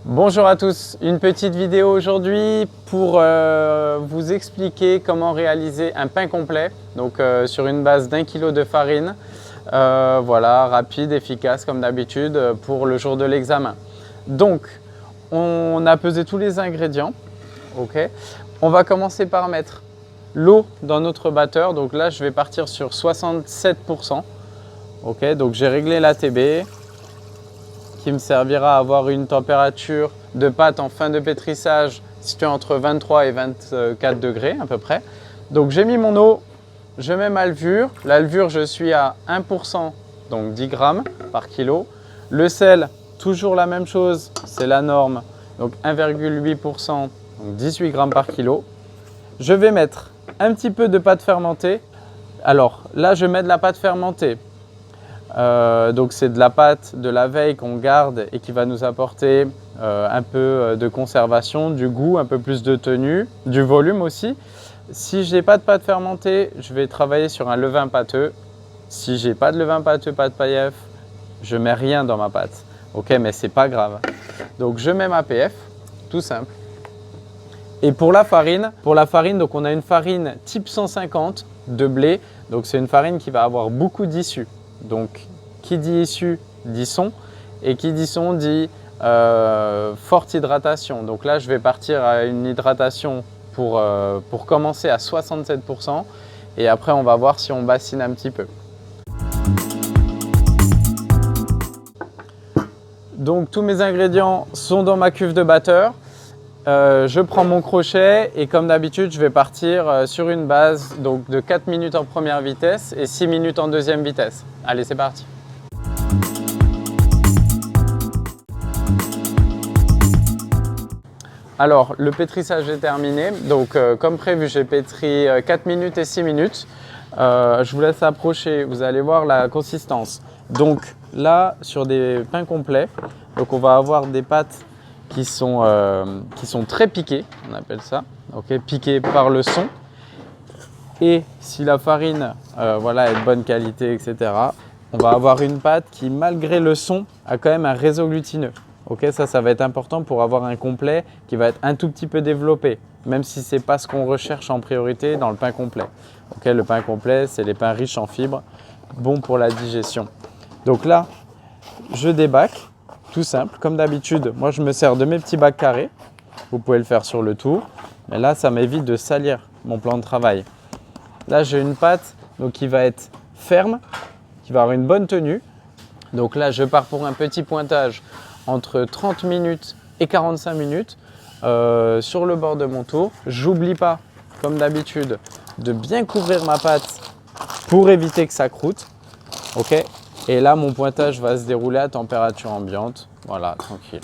Bonjour à tous, une petite vidéo aujourd'hui pour vous expliquer comment réaliser un pain complet, donc sur une base d'1 kg de farine, voilà, rapide, efficace comme d'habitude pour le jour de l'examen. Donc on a pesé tous les ingrédients, ok. On va commencer par mettre l'eau dans notre batteur, donc là je vais partir sur 67%, ok. Donc j'ai réglé l'ATB qui me servira à avoir une température de pâte en fin de pétrissage située entre 23 et 24 degrés à peu près. Donc j'ai mis mon eau, je mets ma levure. La levure, je suis à 1%, donc 10 grammes par kilo. Le sel, toujours la même chose, c'est la norme, donc 1,8%, donc 18 grammes par kilo. Je vais mettre un petit peu de pâte fermentée. Alors là, je mets de la pâte fermentée. Donc c'est de la pâte de la veille qu'on garde et qui va nous apporter un peu de conservation, du goût, un peu plus de tenue, du volume aussi. Si je n'ai pas de pâte fermentée, je vais travailler sur un levain pâteux. Si j'ai pas de levain pâteux, pas de pailleuf, je mets rien dans ma pâte. Ok, mais c'est pas grave. Donc je mets ma PF, tout simple. Et pour la farine, donc on a une farine type 150 de blé. Donc c'est une farine qui va avoir beaucoup d'issus. Donc, qui dit issue dit son, et qui dit son dit forte hydratation. Donc là, je vais partir à une hydratation pour commencer à 67%, et après, on va voir si on bassine un petit peu. Donc, tous mes ingrédients sont dans ma cuve de batteur. Je prends mon crochet et comme d'habitude, je vais partir sur une base donc de 4 minutes en première vitesse et 6 minutes en deuxième vitesse. Allez, c'est parti! Alors, le pétrissage est terminé. Donc, comme prévu, j'ai pétri 4 minutes et 6 minutes. Je vous laisse approcher, vous allez voir la consistance. Donc là, sur des pains complets, donc on va avoir des pâtes qui sont très piquées, on appelle ça, okay, piquées par le son. Et si la farine voilà, est de bonne qualité, etc., on va avoir une pâte qui, malgré le son, a quand même un réseau glutineux. Okay, ça va être important pour avoir un complet qui va être un tout petit peu développé, même si ce n'est pas ce qu'on recherche en priorité dans le pain complet. Okay, le pain complet, c'est les pains riches en fibres, bons pour la digestion. Donc là, je débac. Tout simple, comme d'habitude, moi je me sers de mes petits bacs carrés. Vous pouvez le faire sur le tour, mais là ça m'évite de salir mon plan de travail. Là j'ai une pâte donc, qui va être ferme, qui va avoir une bonne tenue. Donc là je pars pour un petit pointage entre 30 minutes et 45 minutes sur le bord de mon tour. J'oublie pas, comme d'habitude, de bien couvrir ma pâte pour éviter que ça croûte. Okay. Et là, mon pointage va se dérouler à température ambiante. Voilà, tranquille.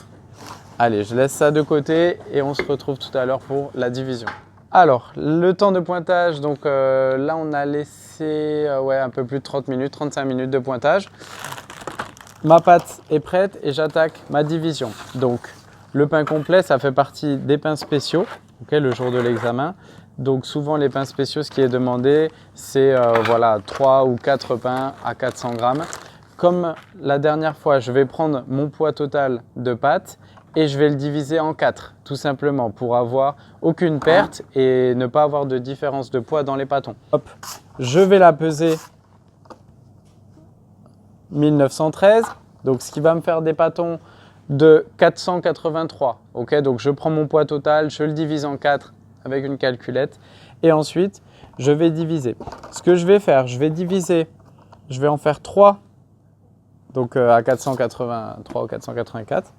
Allez, je laisse ça de côté et on se retrouve tout à l'heure pour la division. Alors, le temps de pointage, donc là, on a laissé un peu plus de 30 minutes, 35 minutes de pointage. Ma pâte est prête et j'attaque ma division. Donc, le pain complet, ça fait partie des pains spéciaux, okay, le jour de l'examen. Donc souvent les pains spéciaux, ce qui est demandé, c'est voilà, 3 ou 4 pains à 400 grammes. Comme la dernière fois, je vais prendre mon poids total de pâte et je vais le diviser en 4, tout simplement, pour avoir aucune perte et ne pas avoir de différence de poids dans les pâtons. Hop, je vais la peser 1913, donc ce qui va me faire des pâtons de 483. Okay, donc je prends mon poids total, je le divise en 4 avec une calculette et ensuite je vais diviser. Ce que je vais faire, je vais diviser, je vais en faire 3, donc à 483 ou 484.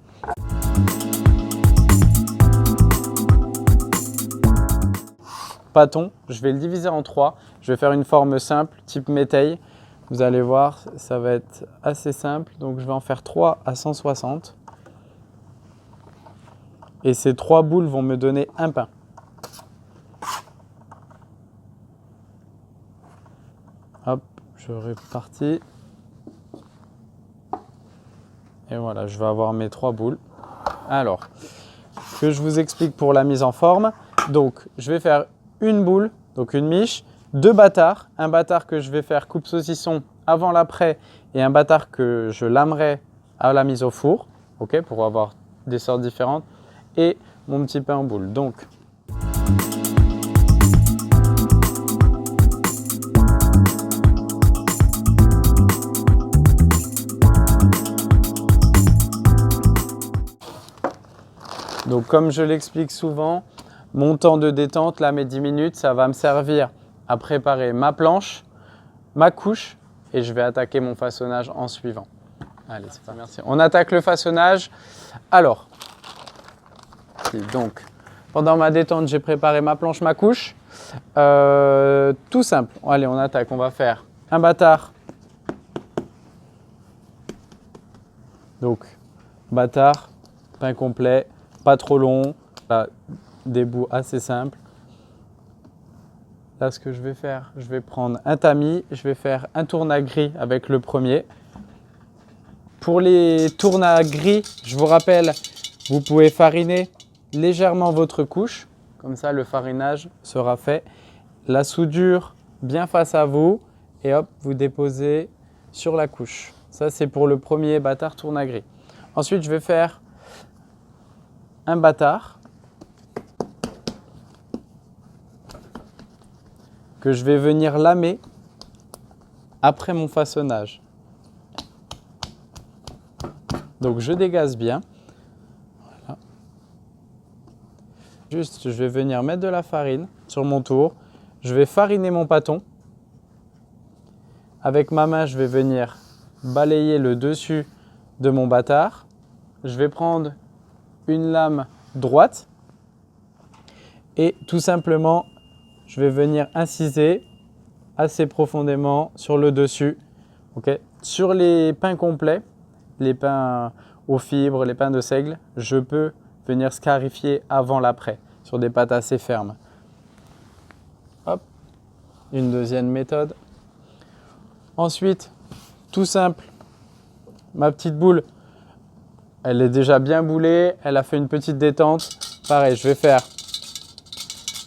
Pâton, je vais le diviser en 3, je vais faire une forme simple, type métaille. Vous allez voir, ça va être assez simple, donc je vais en faire 3 à 160. Et ces 3 boules vont me donner un pain. Hop, je répartis. Et voilà, je vais avoir mes 3 boules. Alors, que je vous explique pour la mise en forme. Donc, je vais faire une boule, donc une miche, 2 bâtards. Un bâtard que je vais faire coupe saucisson avant l'après et un bâtard que je lamerai à la mise au four, ok, pour avoir des sortes différentes. Et mon petit pain en boule. Donc, comme je l'explique souvent, mon temps de détente, là mes 10 minutes, ça va me servir à préparer ma planche, ma couche et je vais attaquer mon façonnage en suivant. Allez, c'est parti. Merci. On attaque le façonnage. Alors, donc, pendant ma détente, j'ai préparé ma planche, ma couche. Tout simple. Allez, on attaque. On va faire un bâtard. Donc, bâtard, pain complet, pas trop long, là, des bouts assez simples. Là, ce que je vais faire, je vais prendre un tamis, je vais faire un tourna gris avec le premier. Pour les tournas gris, je vous rappelle, vous pouvez fariner légèrement votre couche, comme ça le farinage sera fait. La soudure bien face à vous et hop, vous déposez sur la couche. Ça, c'est pour le premier bâtard tourna gris. Ensuite, je vais faire un bâtard que je vais venir lamer après mon façonnage. Donc je dégaze bien. Voilà. Juste, je vais venir mettre de la farine sur mon tour. Je vais fariner mon pâton. Avec ma main, je vais venir balayer le dessus de mon bâtard. Je vais prendre une lame droite et tout simplement, je vais venir inciser assez profondément sur le dessus. Okay. Sur les pains complets, les pains aux fibres, les pains de seigle, je peux venir scarifier avant l'après sur des pâtes assez fermes. Hop, une deuxième méthode. Ensuite, tout simple, ma petite boule, elle est déjà bien boulée, elle a fait une petite détente. Pareil, je vais faire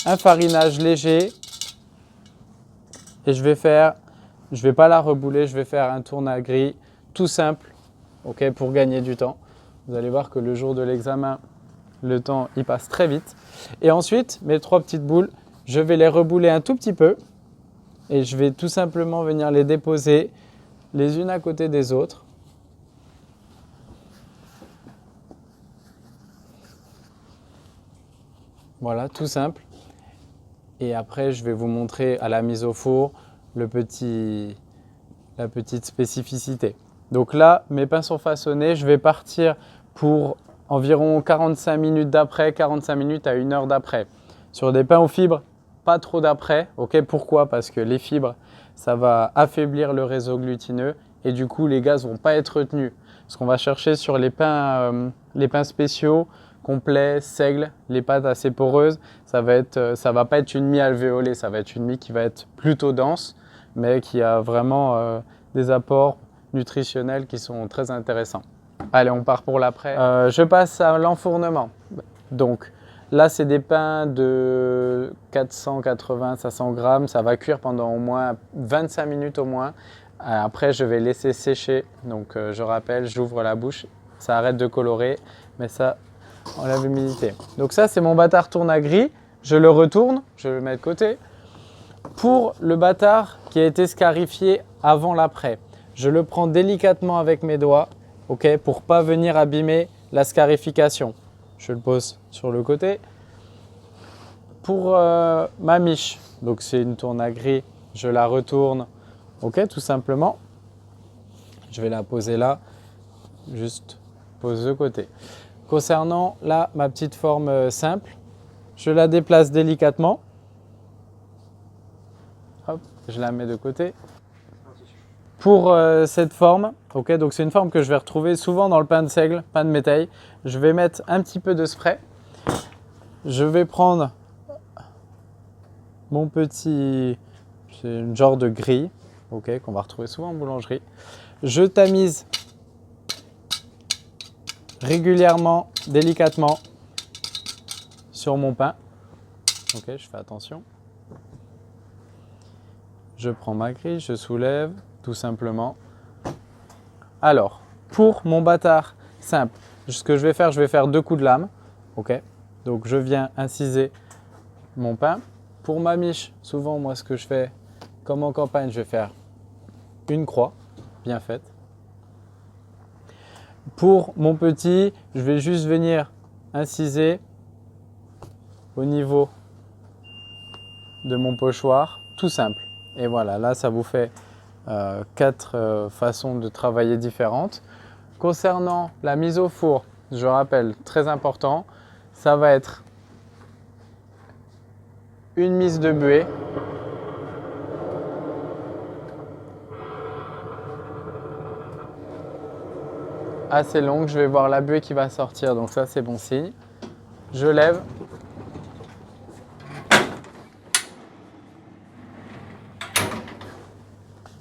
un farinage léger et je vais pas la rebouler, je vais faire un tourna gris tout simple. Okay, pour gagner du temps. Vous allez voir que le jour de l'examen, le temps il passe très vite. Et ensuite, mes 3 petites boules, je vais les rebouler un tout petit peu et je vais tout simplement venir les déposer les unes à côté des autres. Voilà, tout simple. Et après, je vais vous montrer à la mise au four la petite spécificité. Donc là, mes pains sont façonnés. Je vais partir pour environ 45 minutes d'après, 45 minutes à 1 heure d'après. Sur des pains aux fibres, pas trop d'après. Okay, pourquoi? Parce que les fibres, ça va affaiblir le réseau glutineux et du coup, les gaz ne vont pas être retenus. Ce qu'on va chercher sur les pains spéciaux, complets, seigle, les pâtes assez poreuses, ça va pas être une mie alvéolée, ça va être une mie qui va être plutôt dense, mais qui a vraiment des apports nutritionnels qui sont très intéressants. Allez, on part pour l'après. Je passe à l'enfournement. Donc là, c'est des pains de 480-500 grammes. Ça va cuire pendant au moins 25 minutes au moins. Après, je vais laisser sécher. Donc je rappelle, j'ouvre la bouche. Ça arrête de colorer, mais ça enlève l'humidité. Donc ça, c'est mon bâtard tourna gris. Je le retourne, je le mets de côté. Pour le bâtard qui a été scarifié avant l'après, je le prends délicatement avec mes doigts, okay, pour ne pas venir abîmer la scarification. Je le pose sur le côté. Pour ma miche, donc c'est une tourna gris, je la retourne, okay, tout simplement. Je vais la poser là, juste pose de côté. Concernant là, ma petite forme simple, je la déplace délicatement. Hop, je la mets de côté. Pour cette forme, okay, donc c'est une forme que je vais retrouver souvent dans le pain de seigle, pain de métail. Je vais mettre un petit peu de spray. Je vais prendre mon petit, c'est une genre de grille, okay, qu'on va retrouver souvent en boulangerie. Je tamise régulièrement, délicatement sur mon pain. Ok, je fais attention. Je prends ma grille, je soulève tout simplement. Alors, pour mon bâtard simple, ce que je vais faire 2 coups de lame. Ok, donc je viens inciser mon pain. Pour ma miche, souvent moi ce que je fais, comme en campagne, je vais faire une croix bien faite. Pour mon petit, je vais juste venir inciser au niveau de mon pochoir, tout simple. Et voilà, là ça vous fait 4 façons de travailler différentes. Concernant la mise au four, je rappelle, très important, ça va être une mise de buée, assez longue, je vais voir la buée qui va sortir, donc ça c'est bon signe. Je lève.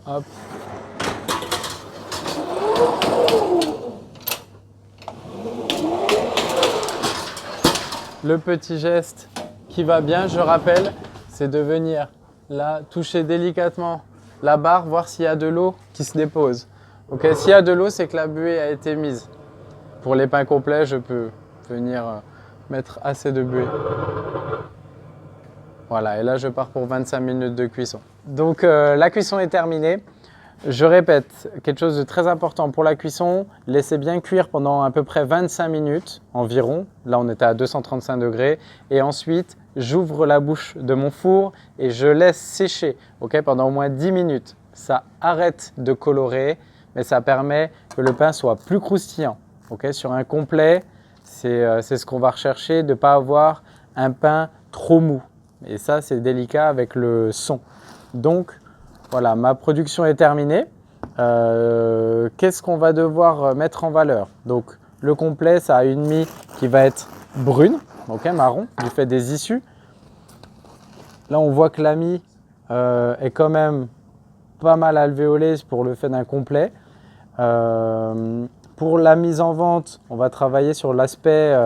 Hop. Le petit geste qui va bien, je rappelle, c'est de venir là toucher délicatement la barre, voir s'il y a de l'eau qui se dépose. Ok, s'il y a de l'eau, c'est que la buée a été mise. Pour les pains complets, je peux venir mettre assez de buée. Voilà, et là je pars pour 25 minutes de cuisson. Donc la cuisson est terminée. Je répète, quelque chose de très important pour la cuisson, laissez bien cuire pendant à peu près 25 minutes environ. Là, on était à 235 degrés. Et ensuite, j'ouvre la bouche de mon four et je laisse sécher pendant au moins 10 minutes. Ça arrête de colorer, mais ça permet que le pain soit plus croustillant. Sur un complet, c'est ce qu'on va rechercher, de ne pas avoir un pain trop mou. Et ça, c'est délicat avec le son. Donc, voilà, ma production est terminée. Qu'est-ce qu'on va devoir mettre en valeur? Donc, le complet, ça a une mie qui va être brune, marron, du fait des issues. Là, on voit que la mie est quand même pas mal alvéolée pour le fait d'un complet. Pour la mise en vente, on va travailler sur l'aspect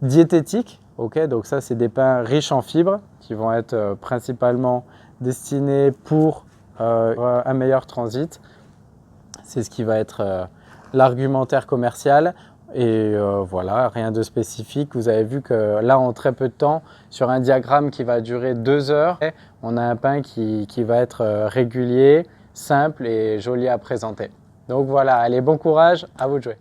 diététique. Donc ça, c'est des pains riches en fibres qui vont être principalement destinés pour un meilleur transit. C'est ce qui va être l'argumentaire commercial. Et voilà, rien de spécifique. Vous avez vu que là, en très peu de temps, sur un diagramme qui va durer 2 heures, on a un pain qui va être régulier, simple et joli à présenter. Donc voilà, allez, bon courage, à vous de jouer.